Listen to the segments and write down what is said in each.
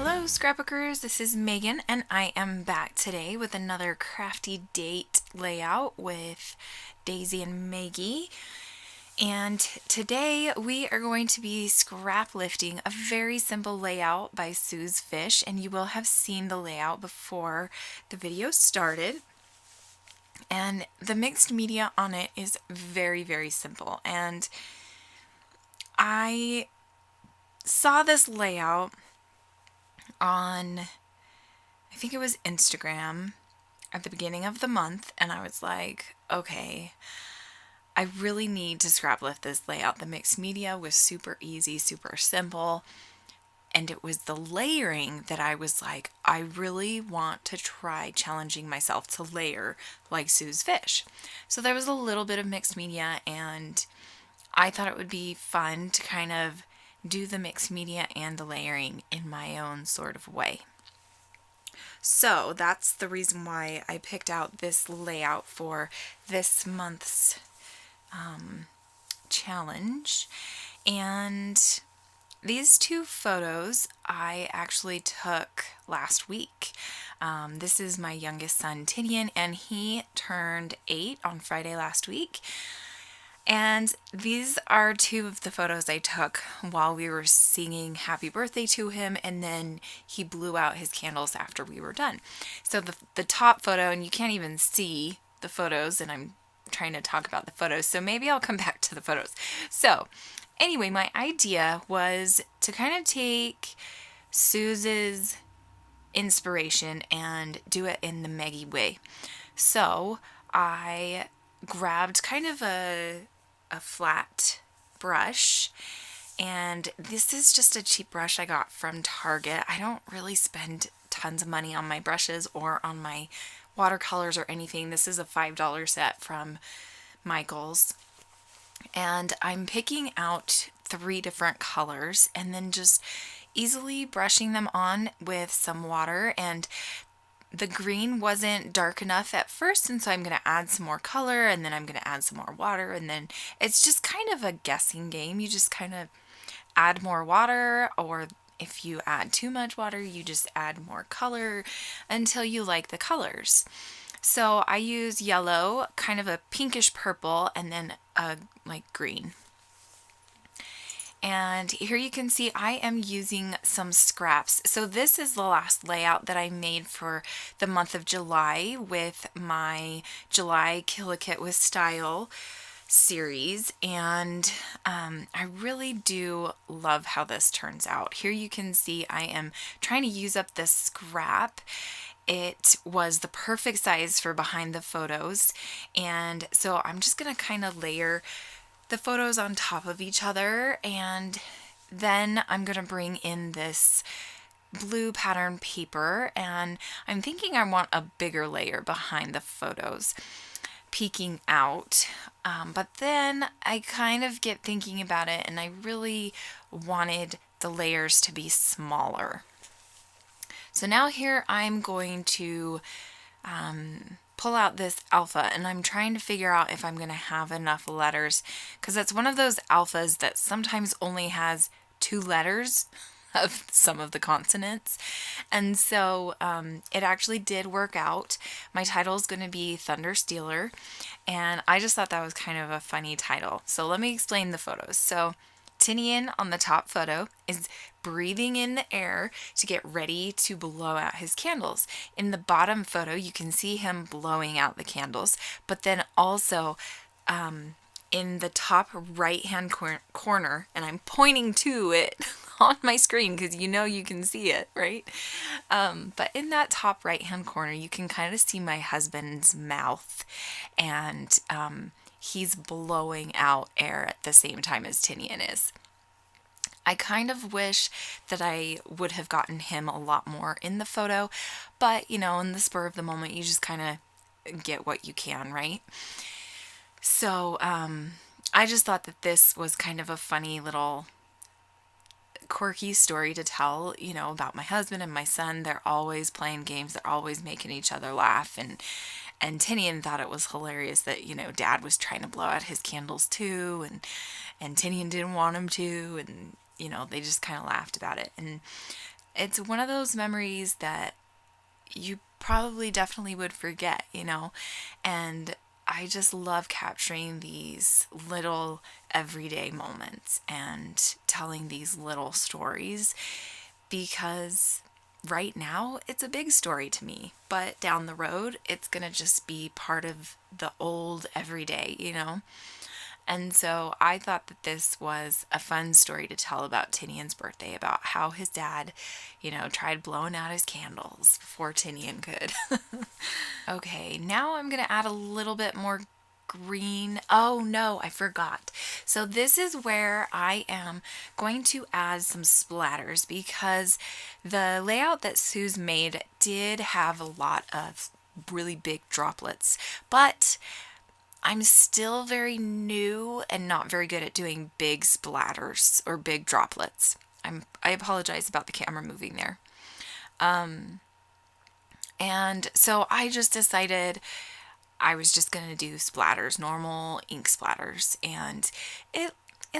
Hello scrapbookers, this is Megan and I am back today with another Crafty Date layout with Daisy and Meggy. And today we are going to be scrap lifting a very simple layout by Suse Fish, and you will have seen the layout before the video started. And the mixed media on it is very simple, and I saw this layout on, I think it was Instagram at the beginning of the month, and I was like, okay, I really need to scrap lift this layout. The mixed media was super easy, super simple, and it was the layering that I was like, I really want to try challenging myself to layer like Suse Fish. So there was a little bit of mixed media, and I thought it would be fun to kind of do the mixed media and the layering in my own sort of way. So that's the reason why I picked out this layout for this month's challenge. And these two photos I actually took last week. This is my youngest son, Tinian, and he turned 8 on Friday last week. And these are two of the photos I took while we were singing happy birthday to him, and then he blew out his candles after we were done. So the top photo, and you can't even see the photos, and I'm trying to talk about the photos, so maybe I'll come back to the photos. So anyway, my idea was to kind of take Suze's inspiration and do it in the Meggy way. So I grabbed kind of a flat brush, and this is just a cheap brush I got from Target. I don't really spend tons of money on my brushes or on my watercolors or anything. This is a $5 set from Michael's, and I'm picking out 3 different colors and then just easily brushing them on with some water. And the green wasn't dark enough at first, and so I'm going to add some more color, and then I'm going to add some more water, and then it's just kind of a guessing game. You just kind of add more water, or if you add too much water, you just add more color until you like the colors. So I use yellow, kind of a pinkish purple, and then a like green. And here you can see I am using some scraps. So this is the last layout that I made for the month of July with my July Kill a Kit with Style series, and I really do love how this turns out. Here you can see I am trying to use up this scrap. It was the perfect size for behind the photos, and so I'm just gonna kind of layer the photos on top of each other, and then I'm going to bring in this blue pattern paper, and I'm thinking I want a bigger layer behind the photos peeking out, but then I kind of get thinking about it, and I really wanted the layers to be smaller. So now here I'm going to pull out this alpha, and I'm trying to figure out if I'm going to have enough letters, because it's one of those alphas that sometimes only has 2 letters of some of the consonants, and so it actually did work out. My title is going to be Thunder Stealer, and I just thought that was kind of a funny title. So let me explain the photos. So Tinian on the top photo is breathing in the air to get ready to blow out his candles. In the bottom photo, you can see him blowing out the candles, but then also in the top right-hand corner, and I'm pointing to it on my screen because you know you can see it, right? But in that top right-hand corner, you can kind of see my husband's mouth, and he's blowing out air at the same time as Tinian is. I kind of wish that I would have gotten him a lot more in the photo, but you know, in the spur of the moment, you just kind of get what you can, right? So I just thought that this was kind of a funny little quirky story to tell, you know, about my husband and my son. They're always playing games, they're always making each other laugh, and Tinian thought it was hilarious that, you know, Dad was trying to blow out his candles too, and Tinian didn't want him to, and you know, they just kind of laughed about it. And It's one of those memories that you probably definitely would forget, and I just love capturing these little everyday moments and telling these little stories because right now it's a big story to me, but down the road it's going to just be part of the old everyday. And so I thought that this was a fun story to tell about Tinian's birthday, about how his dad, tried blowing out his candles before Tinian could. Okay, now I'm going to add a little bit more green. Oh no, I forgot. So this is where I am going to add some splatters because the layout that Suse made did have a lot of really big droplets, but I'm still very new and not very good at doing big splatters or big droplets. I apologize about the camera moving there. And so I just decided I was just going to do splatters, normal ink splatters, and it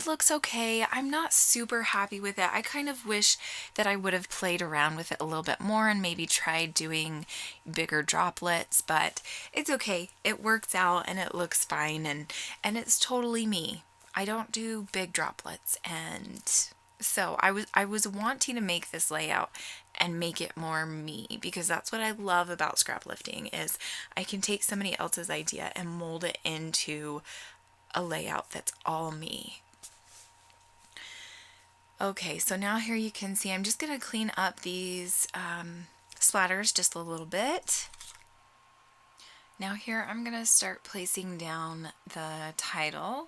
looks okay. I'm not super happy with it. I kind of wish that I would have played around with it a little bit more and maybe tried doing bigger droplets, but it's okay. It works out and it looks fine, and it's totally me. I don't do big droplets, and so I was wanting to make this layout and make it more me because that's what I love about scrap lifting is I can take somebody else's idea and mold it into a layout that's all me. Okay, so now here you can see I'm just going to clean up these splatters just a little bit. Now here I'm going to start placing down the title,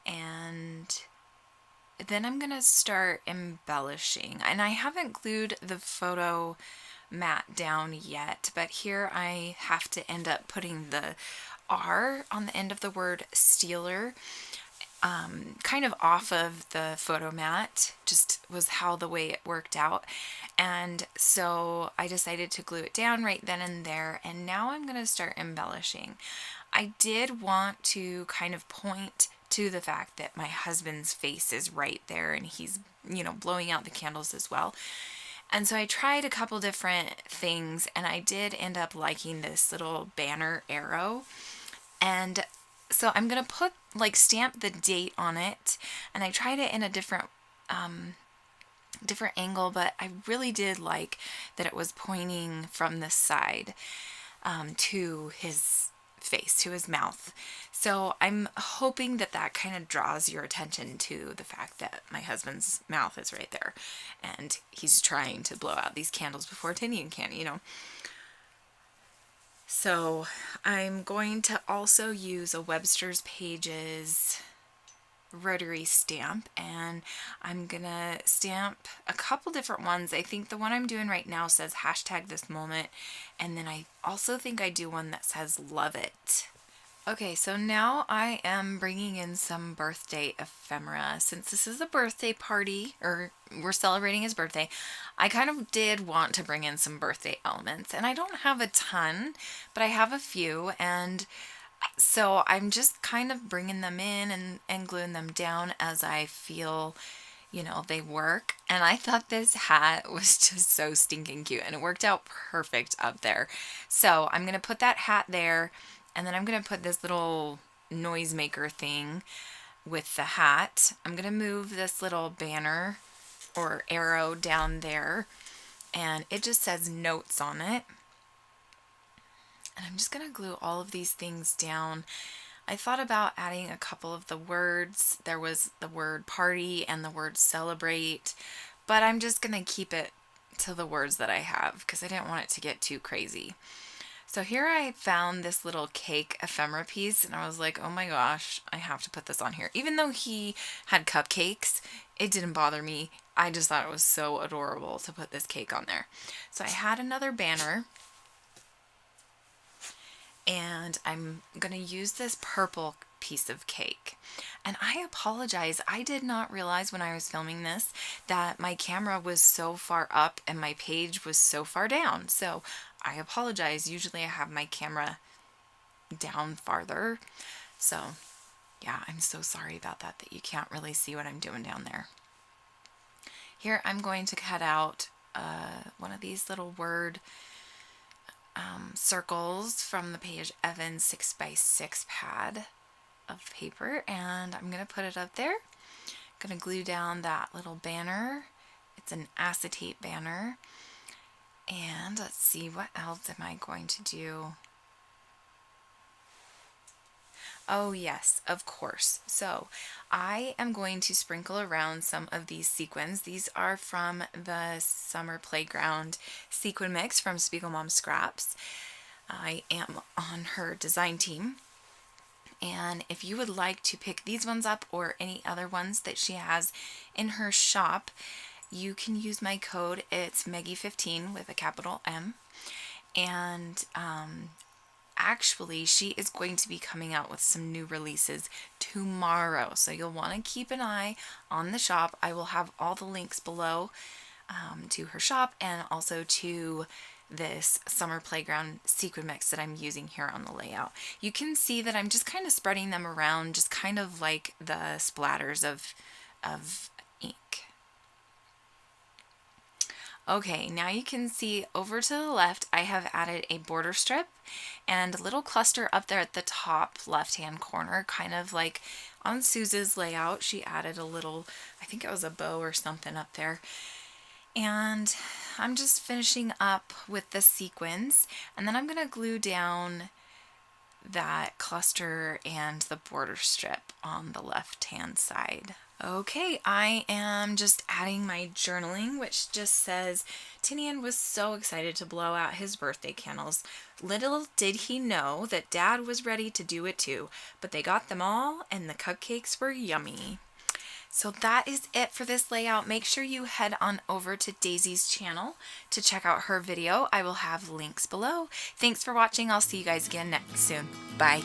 and then I'm going to start embellishing. And I haven't glued the photo mat down yet, but here I have to end up putting the R on the end of the word stealer kind of off of the photo mat, just was how the way it worked out. And so I decided to glue it down right then and there, and now I'm going to start embellishing. I did want to kind of point to the fact that my husband's face is right there and he's, blowing out the candles as well. And so I tried a couple different things, and I did end up liking this little banner arrow. And so I'm going to stamp the date on it, and I tried it in a different angle, but I really did like that it was pointing from the side to his face, to his mouth. So I'm hoping that that kind of draws your attention to the fact that my husband's mouth is right there, and he's trying to blow out these candles before Tinian can. So I'm going to also use a Webster's Pages rotary stamp, and I'm gonna stamp a couple different ones. I think the one I'm doing right now says #this moment, and then I also think I do one that says love it. Okay, so now I am bringing in some birthday ephemera. Since this is a birthday party, or we're celebrating his birthday, I kind of did want to bring in some birthday elements. And I don't have a ton, but I have a few. And so I'm just kind of bringing them in and gluing them down as I feel, they work. And I thought this hat was just so stinking cute, and it worked out perfect up there. So I'm going to put that hat there. And then I'm going to put this little noisemaker thing with the hat. I'm going to move this little banner or arrow down there, and it just says notes on it. And I'm just going to glue all of these things down. I thought about adding a couple of the words. There was the word party and the word celebrate, but I'm just going to keep it to the words that I have because I didn't want it to get too crazy. So here I found this little cake ephemera piece, and I was like, oh my gosh, I have to put this on here. Even though he had cupcakes, it didn't bother me. I just thought it was so adorable to put this cake on there. So I had another banner, and I'm going to use this purple piece of cake. And I apologize, I did not realize when I was filming this that my camera was so far up and my page was so far down. So I apologize. Usually I have my camera down farther. So yeah, I'm so sorry about that you can't really see what I'm doing down there. Here I'm going to cut out one of these little word circles from the Paige Evans 6x6 pad of paper, and I'm going to put it up there. I'm going to glue down that little banner. It's an acetate banner. And let's see, what else am I going to do? Oh yes, of course. So I am going to sprinkle around some of these sequins. These are from the Summer Playground sequin mix from Spiegel Mom Scraps. I am on her design team. And if you would like to pick these ones up or any other ones that she has in her shop, you can use my code. It's Meggy15 with a capital M. And actually, she is going to be coming out with some new releases tomorrow. So you'll want to keep an eye on the shop. I will have all the links below to her shop and also to this Summer Playground sequin mix that I'm using here on the layout. You can see that I'm just kind of spreading them around, just kind of like the splatters of ink. Okay, now you can see over to the left I have added a border strip and a little cluster up there at the top left hand corner, kind of like on Suze's layout. She added a little, I think it was a bow or something up there. And I'm just finishing up with the sequins, and then I'm going to glue down that cluster and the border strip on the left hand side. Okay, I am just adding my journaling, which just says, Tinian was so excited to blow out his birthday candles. Little did he know that Dad was ready to do it too, but they got them all and the cupcakes were yummy. So that is it for this layout. Make sure you head on over to Daisy's channel to check out her video. I will have links below. Thanks for watching. I'll see you guys again soon. Bye.